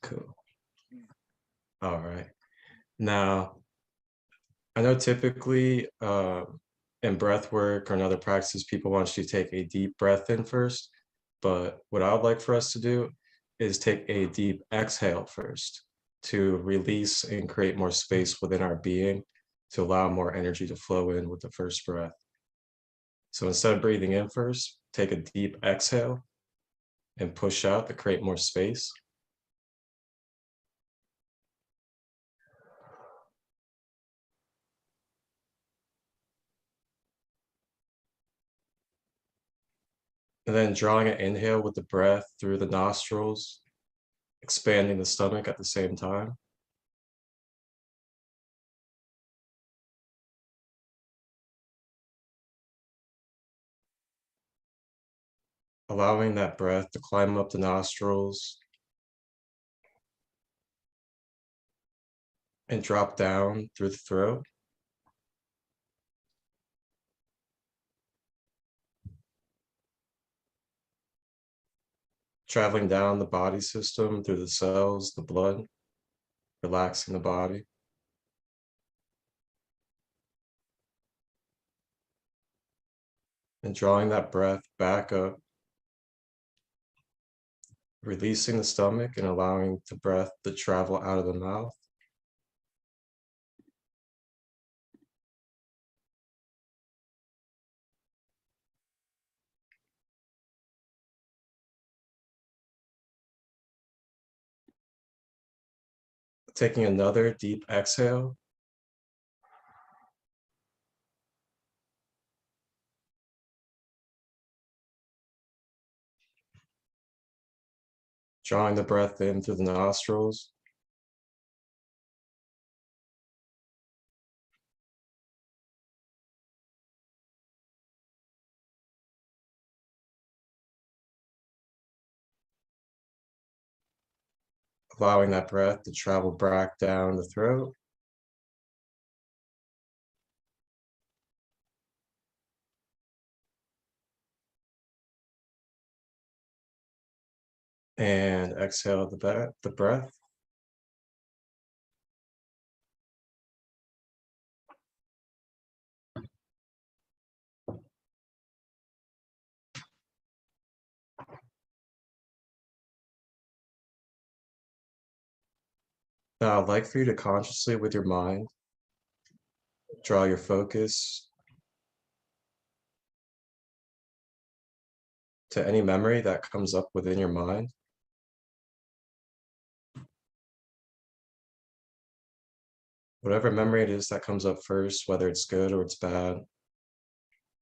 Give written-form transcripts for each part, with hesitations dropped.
Cool. All right. Now, I know typically in breath work or in other practices, people want you to take a deep breath in first. But what I would like for us to do is take a deep exhale first to release and create more space within our being to allow more energy to flow in with the first breath. So instead of breathing in first, take a deep exhale and push out to create more space. And then drawing an inhale with the breath through the nostrils, expanding the stomach at the same time. Allowing that breath to climb up the nostrils and drop down through the throat. Traveling down the body system through the cells, the blood, relaxing the body. And drawing that breath back up, releasing the stomach and allowing the breath to travel out of the mouth. Taking another deep exhale. Drawing the breath in through the nostrils. Allowing that breath to travel back down the throat. And exhale the breath. Now I'd like for you to consciously with your mind, draw your focus to any memory that comes up within your mind. Whatever memory it is that comes up first, whether it's good or it's bad,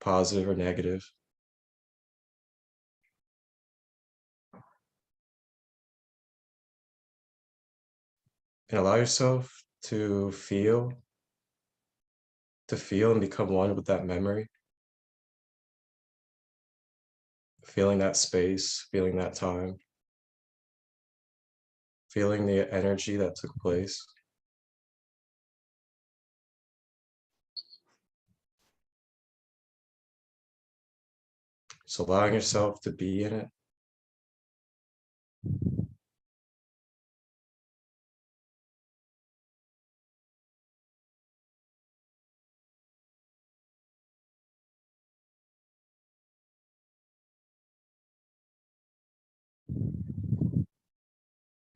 positive or negative. And allow yourself to feel and become one with that memory. Feeling that space, feeling that time, feeling the energy that took place. So allowing yourself to be in it.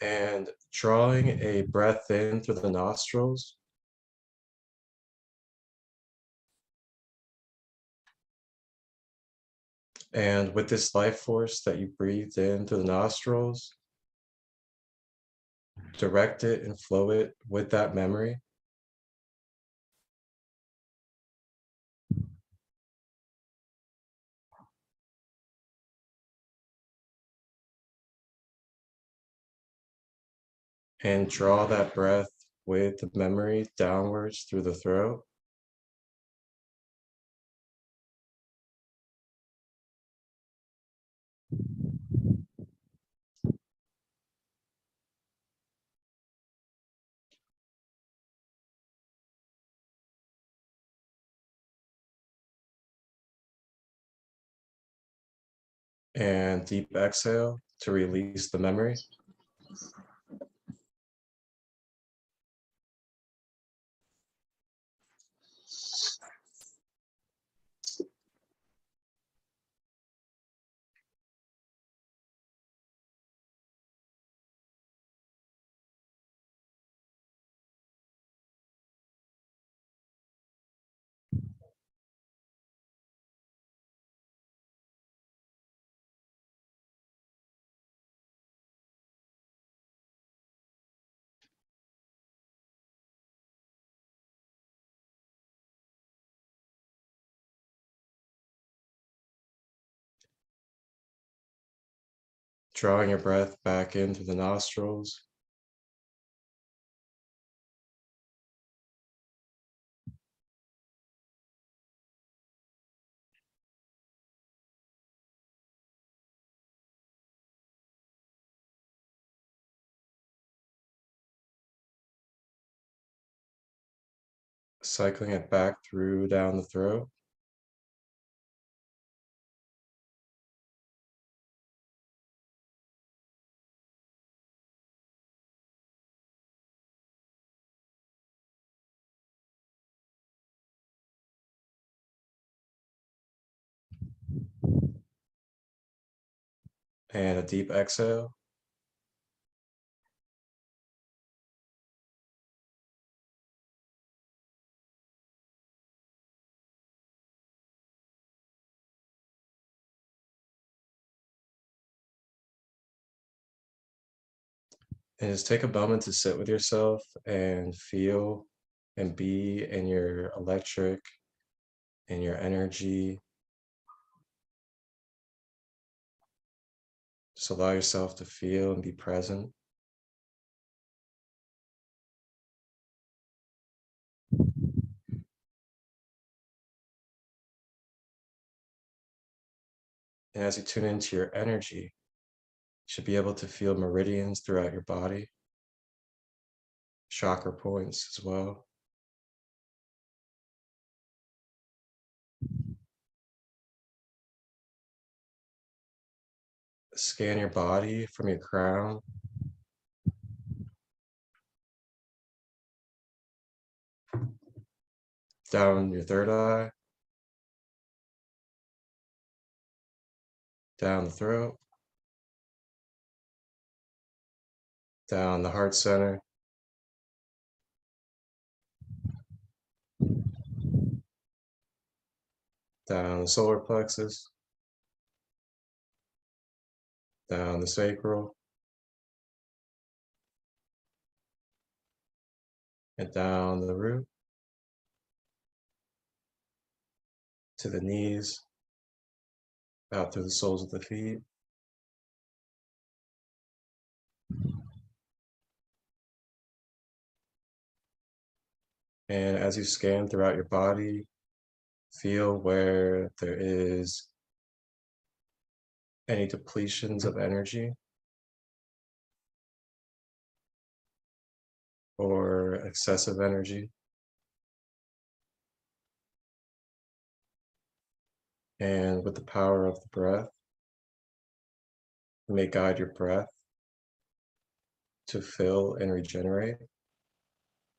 And drawing a breath in through the nostrils. And with this life force that you breathed in through the nostrils, direct it and flow it with that memory. And draw that breath with the memory downwards through the throat. And deep exhale to release the memory. drawing your breath back in through the nostrils. Cycling it back through down the throat. And a deep exhale. And just take a moment to sit with yourself and feel and be in your electric and your energy. Just allow yourself to feel and be present. And as you tune into your energy, you should be able to feel meridians throughout your body, chakra points as well. Scan your body from your crown down your third eye, down the throat, down the heart center, down the solar plexus, down the sacral, and down the root to the knees, out through the soles of the feet. And as you scan throughout your body, feel where there is any depletions of energy or excessive energy. And with the power of the breath, you may guide your breath to fill and regenerate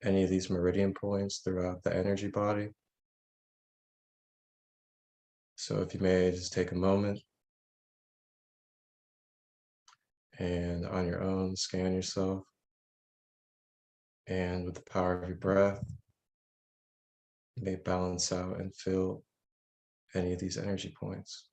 any of these meridian points throughout the energy body. So if you may just take a moment and on your own scan yourself, and with the power of your breath, you may balance out and fill any of these energy points.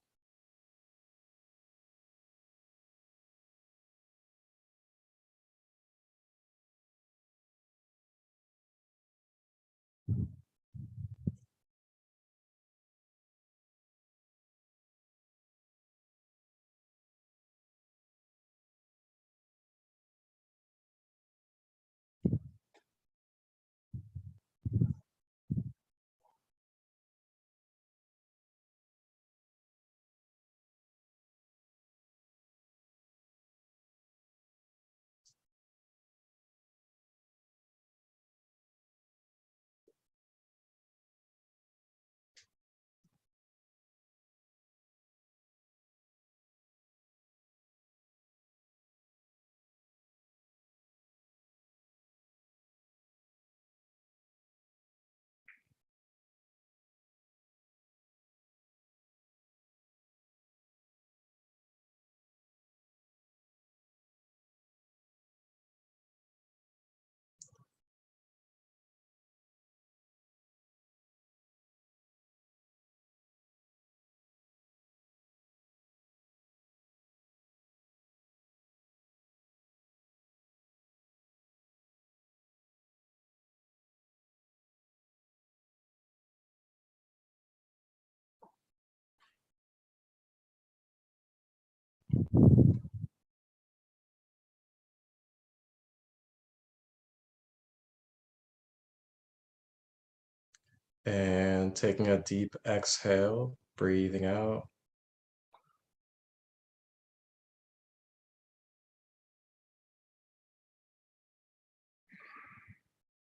And taking a deep exhale, breathing out.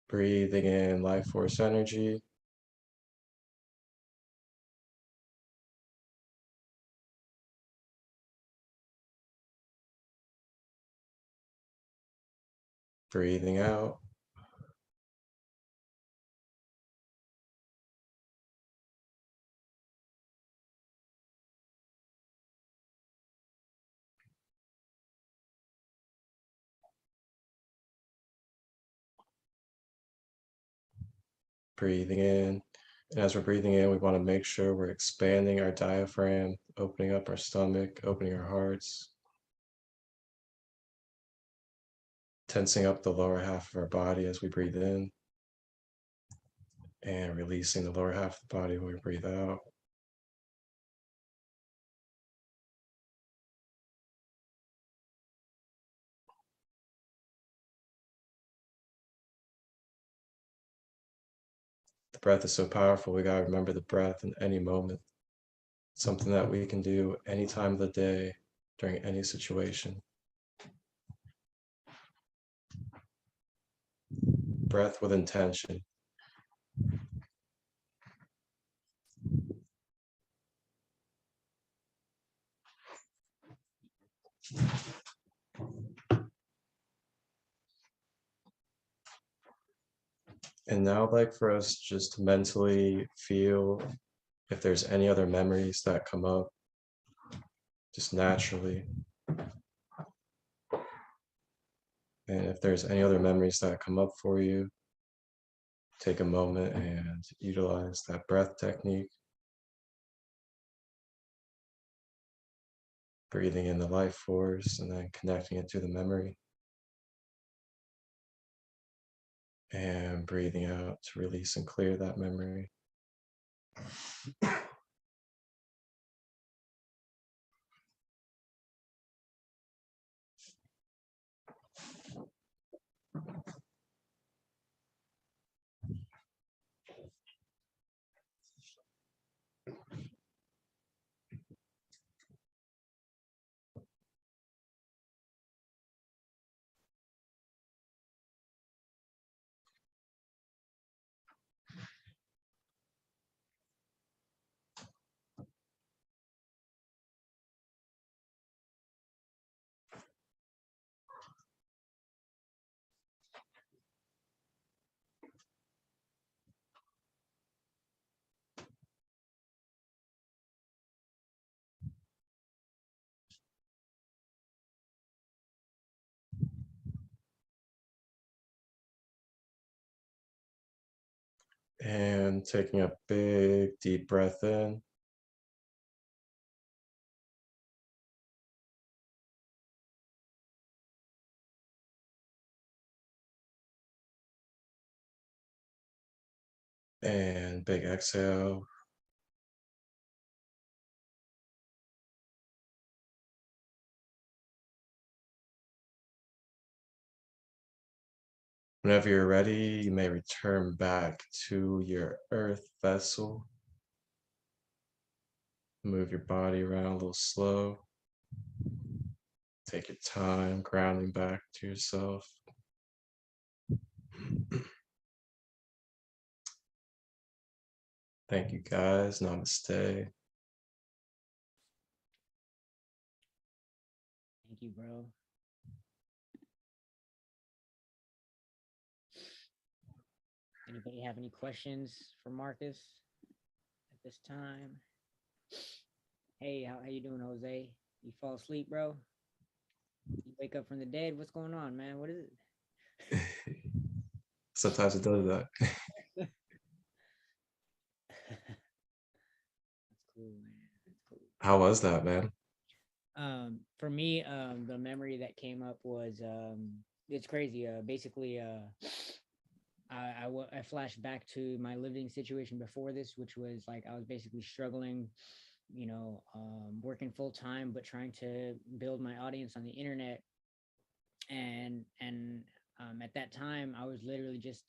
Breathing in life force energy. Breathing out. Breathing in. And as we're breathing in, we want to make sure we're expanding our diaphragm, opening up our stomach, opening our hearts, tensing up the lower half of our body as we breathe in, and releasing the lower half of the body when we breathe out. The breath is so powerful, we gotta remember the breath in any moment. Something that we can do any time of the day, during any situation. Breath with intention. And now I'd like for us just to mentally feel if there's any other memories that come up, just naturally. And if there's any other memories that come up for you, take a moment and utilize that breath technique. Breathing in the life force and then connecting it to the memory. And breathing out to release and clear that memory. And taking a big deep breath in. And big exhale. Whenever you're ready, you may return back to your earth vessel. Move your body around a little slow. Take your time grounding back to yourself. Thank you guys. Namaste. Thank you, bro. Anybody have any questions for Marcus at this time? Hey, how you doing, Jose? You fall asleep, bro? You wake up from the dead? What's going on, man? What is it? Sometimes it does that. That's cool, man. That's cool. How was that, man? For me, the memory that came up was it's crazy. Basically, I flashed back to my living situation before this, which was like I was basically struggling, working full time, but trying to build my audience on the internet. And at that time, I was literally just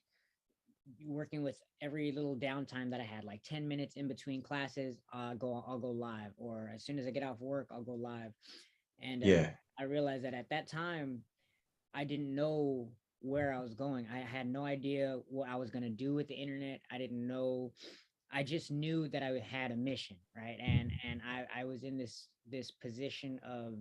working with every little downtime that I had, like 10 minutes in between classes, I'll go live, or as soon as I get off work, I'll go live. And Yeah. I realized that at that time, I didn't know where I was going. I had no idea what I was going to do with the internet. I didn't know. I just knew that I had a mission, right? And I was in this position of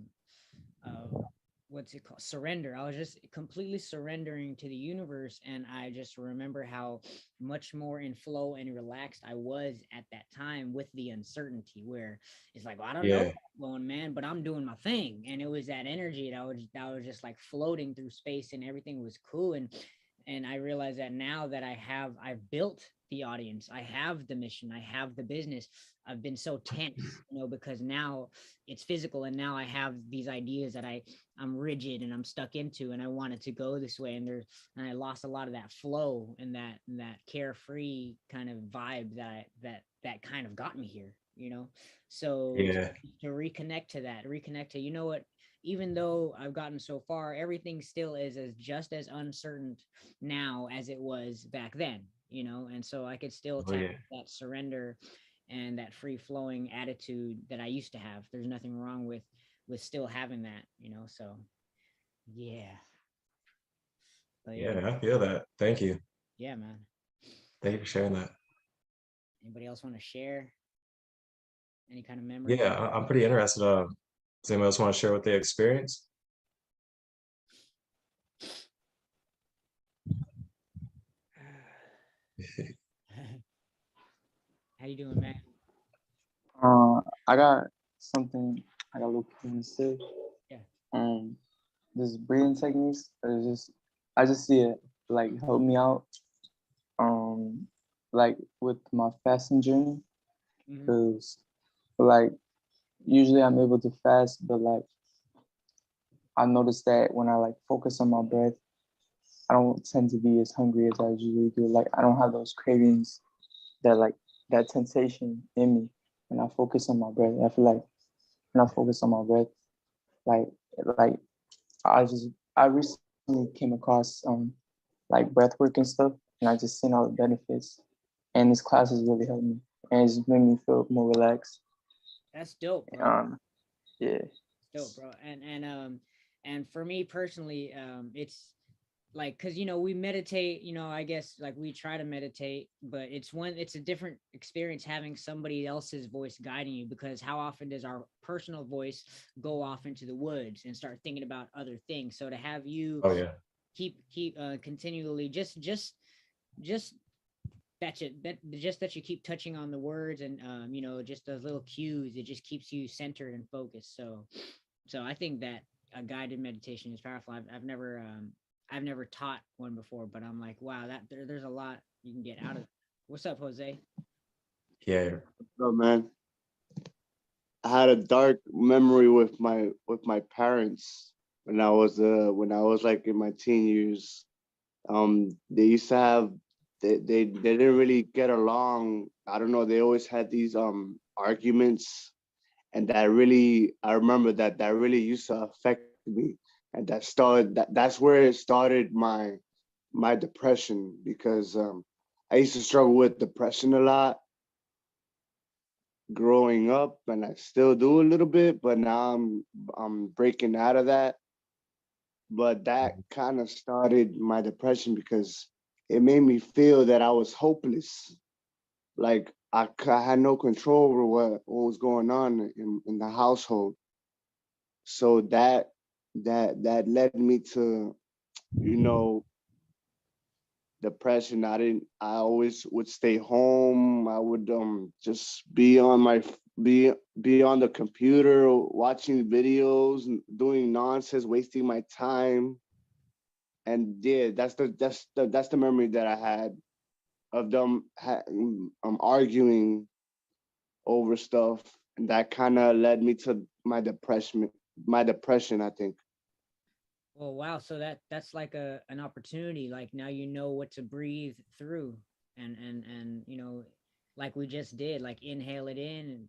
what's it called, surrender. I was just completely surrendering to the universe, and I just remember how much more in flow and relaxed I was at that time with the uncertainty, where it's like, well, I don't know Yeah. where I'm going, man, but I'm doing my thing. And it was that energy that was just like floating through space, and everything was cool. And I realize that now that I've built the audience, I have the mission, I have the business. I've been so tense, because now it's physical, and now I have these ideas that I'm rigid and I'm stuck into, and I want it to go this way. And I lost a lot of that flow and that carefree kind of vibe that kind of got me here, So Yeah. to reconnect to that, reconnect to, what, even though I've gotten so far, everything still is as just as uncertain now as it was back then, and so I could still Oh tap yeah. that surrender and that free flowing attitude that I used to have. There's nothing wrong with still having that, so yeah. But yeah, Yeah, I feel that. Thank you. yeah, man. Thank you for sharing that. Anybody else want to share any kind of memories? Yeah, I'm pretty interested. Does anyone else want to share what they experienced? How you doing, man? I got something I got looking to say. Yeah. This breathing techniques are just I just see it like help me out. Um, like with my fasting journey, Hmm. because like usually I'm able to fast, but like I noticed that when I like focus on my breath, I don't tend to be as hungry as I usually do. Like I don't have those cravings that like that temptation in me when I focus on my breath. I feel like when I focus on my breath, like like I just I recently came across like breath work and stuff, and I just seen all the benefits. And this class has really helped me, and it's made me feel more relaxed. That's dope, bro. Um, yeah, Dope, bro. And for me personally, it's like, because we meditate, I guess, like, we try to meditate, but it's a different experience having somebody else's voice guiding you, because how often does our personal voice go off into the woods and start thinking about other things? So to have you Oh yeah. keep continually just that you keep touching on the words, and just those little cues, it just keeps you centered and focused. So I think that a guided meditation is powerful. I've never taught one before, but I'm like, wow, there's a lot you can get out of it. What's up, Jose? Yeah. Oh man, I had a dark memory with my parents when I was like in my teen years. They used to have they didn't really get along. I don't know. They always had these arguments, and that really I remember that really used to affect me, and that's where it started my depression, because I used to struggle with depression a lot growing up, and I still do a little bit, but now I'm breaking out of that. But that kind of started my depression because it made me feel that I was hopeless. Like I had no control over what was going on in the household. So that led me to, you know, depression. I always would stay home. I would just be on the computer watching videos and doing nonsense, wasting my time. And yeah, that's the memory that I had of them arguing over stuff, and that kind of led me to my depression, I think. Well, wow. So that's like an opportunity. Like, now what to breathe through, and like we just did, like, inhale it in and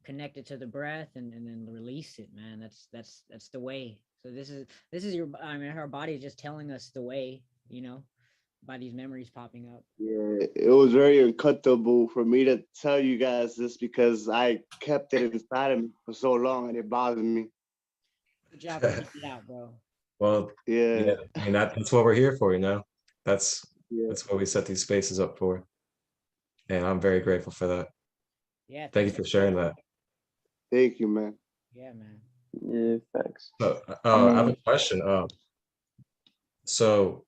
connect it to the breath, and then release it, man. That's the way. So this is your, I mean, our body is just telling us the way, by these memories popping up. Yeah, it was very uncomfortable for me to tell you guys this because I kept it inside of me for so long and it bothered me. Good job for getting it out, bro. Well, Yeah, yeah, I mean that's what we're here for, That's yeah. that's what we set these spaces up for. And I'm very grateful for that. Yeah, Thank you thanks. for sharing that. Thank you, man. Yeah, man. Yeah, facts. So, I I have a mean, question. So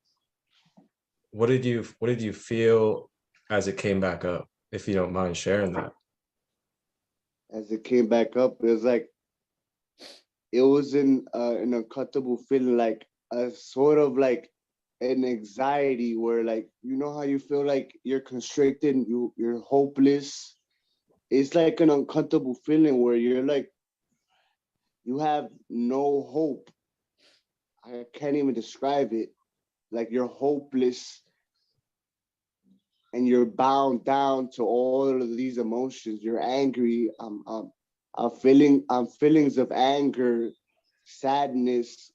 what did you feel as it came back up, if you don't mind sharing that? As it came back up, it was like it was in an uncomfortable feeling, like a sort of like an anxiety where like you know how you feel like you're constricted, you're hopeless. It's like an uncomfortable feeling where you're like you have no hope. I can't even describe it. Like you're hopeless and you're bound down to all of these emotions. You're angry. I'm feelings of anger, sadness,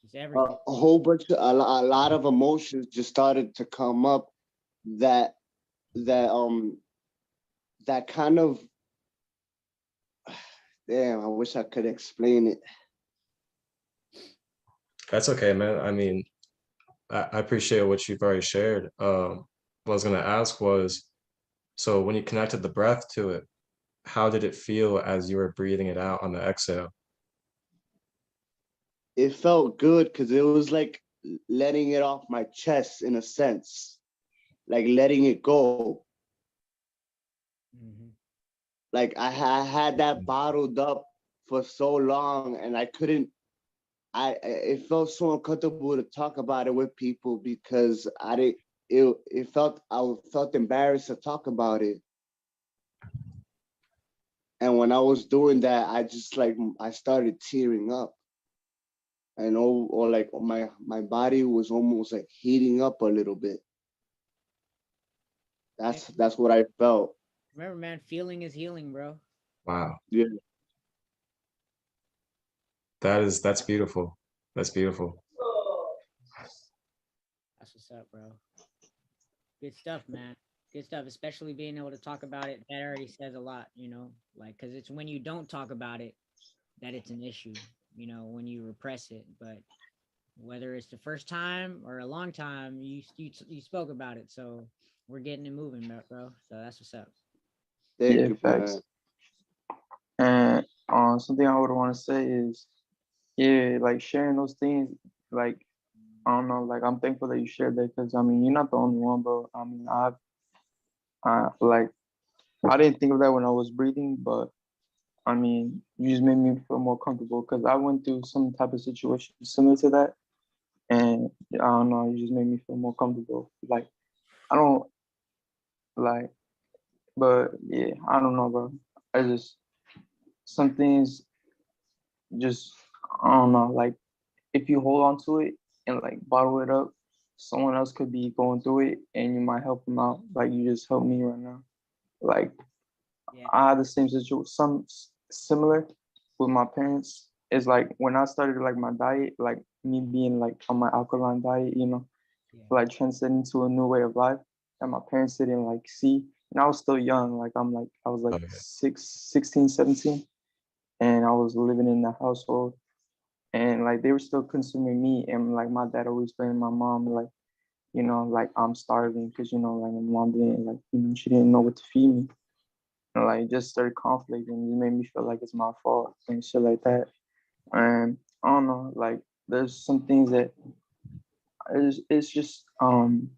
It's everything. a whole bunch of a lot of emotions just started to come up that that that kind of damn. I wish I could explain it. That's okay, man. I mean, I appreciate what you've already shared. What I was gonna ask was, so when you connected the breath to it, how did it feel as you were breathing it out on the exhale? It felt good because it was like letting it off my chest in a sense, like letting it go. Hmm. Like I had that bottled up for so long, and I couldn't. It felt so uncomfortable to talk about it with people because I didn't. It felt I felt embarrassed to talk about it. And when I was doing that, I just like I started tearing up, and or like my body was almost like heating up a little bit. Hey, That's what I felt. remember, man, feeling is healing, bro. Wow, Yeah. that's beautiful. That's beautiful. That's what's up, bro. Good stuff, man. Good stuff, especially being able to talk about it. That already says a lot, like, because it's when you don't talk about it that it's an issue, when you repress it. But whether it's the first time or a long time, you spoke about it. So we're getting it moving, bro. So that's what's up. Thank yeah, you, facts. man. And something I would want to say is, yeah, like sharing those things, like I don't know, like I'm thankful that you shared that because I mean you're not the only one, bro. I mean like I didn't think of that when I was breathing, but I mean you just made me feel more comfortable because I went through some type of situation similar to that, and I don't know, you just made me feel more comfortable. Like I don't like, but yeah, I don't know, bro. I just some things just I don't know, like if you hold on to it and like bottle it up, someone else could be going through it and you might help them out. Like you just helped me right now. Like Yeah. I had the same situation, similar with my parents. It's like when I started like my diet, like me being like on my alkaline diet, Yeah. like transcending to a new way of life that my parents didn't like see. And I was still young, like I was like Okay. 16, 17, and I was living in the household and like they were still consuming meat and like my dad always blamed my mom like like I'm starving because like my mom didn't like she didn't know what to feed me and like just started conflict and it made me feel like it's my fault and shit like that and I don't know like there's some things that it's just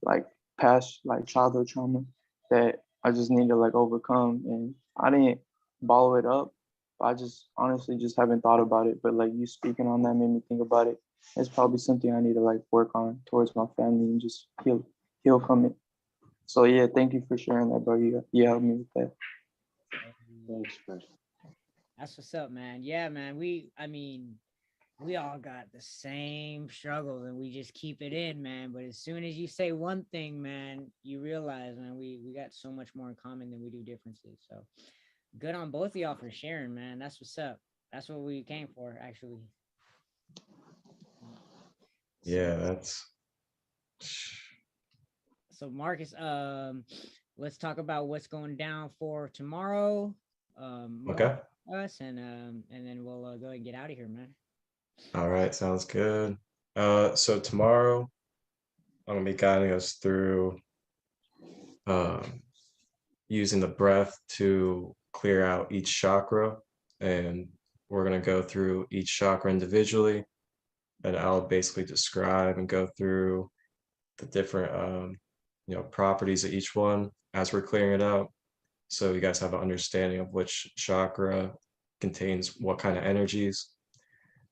like past like childhood trauma that I just need to like overcome and I didn't bottle it up. I just honestly just haven't thought about it. But like you speaking on that made me think about it. It's probably something I need to like work on towards my family and just heal from it. So yeah, thank you for sharing that, bro. You helped me with that. Hey, Thanks, man. that's what's up, man. Yeah, man. I mean, we all got the same struggles and we just keep it in, man. But as soon as you say one thing, man, you realize, man, we got so much more in common than we do differences. So good on both of y'all for sharing, man. That's what's up. That's what we came for, actually. So Yeah, that's So Marcus, let's talk about what's going down for tomorrow. Okay. Us and then we'll go ahead and get out of here, man. All right, sounds good. So tomorrow I'm gonna be guiding us through using the breath to clear out each chakra, and we're gonna go through each chakra individually, and I'll basically describe and go through the different properties of each one as we're clearing it out, so you guys have an understanding of which chakra contains what kind of energies.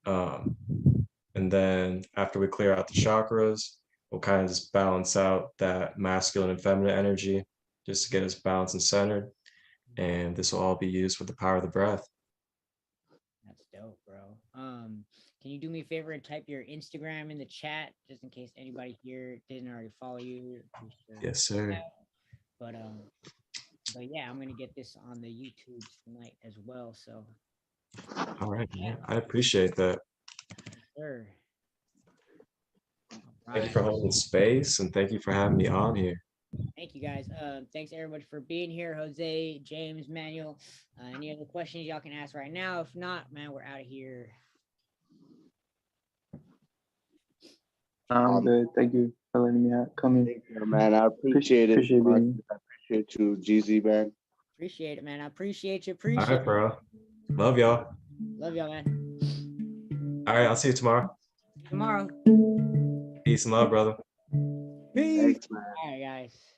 And then after we clear out the chakras, we'll kind of just balance out that masculine and feminine energy just to get us balanced and centered. And this will all be used with the power of the breath. That's dope, bro. Can you do me a favor and type your Instagram in the chat just in case anybody here didn't already follow you? Yes, sir. But yeah, I'm gonna get this on the YouTube tonight as well. So All right, man. I appreciate that. sure. Thank you for holding space, and thank you for having me on here. Thank you guys. Thanks everybody for being here. Jose, James, Manuel. Any other questions y'all can ask right now? If not, man, we're out of here. I'm good. Thank you for letting me come in. Thank you, man. I appreciate it. Appreciate Mark. being I appreciate you, GZ, man. Appreciate it, man. I appreciate you. All Appreciate right, bro. Love y'all. Love y'all, man. All right, I'll see you tomorrow. Tomorrow. Peace and love, brother. Peace. Thanks, man. All right, guys.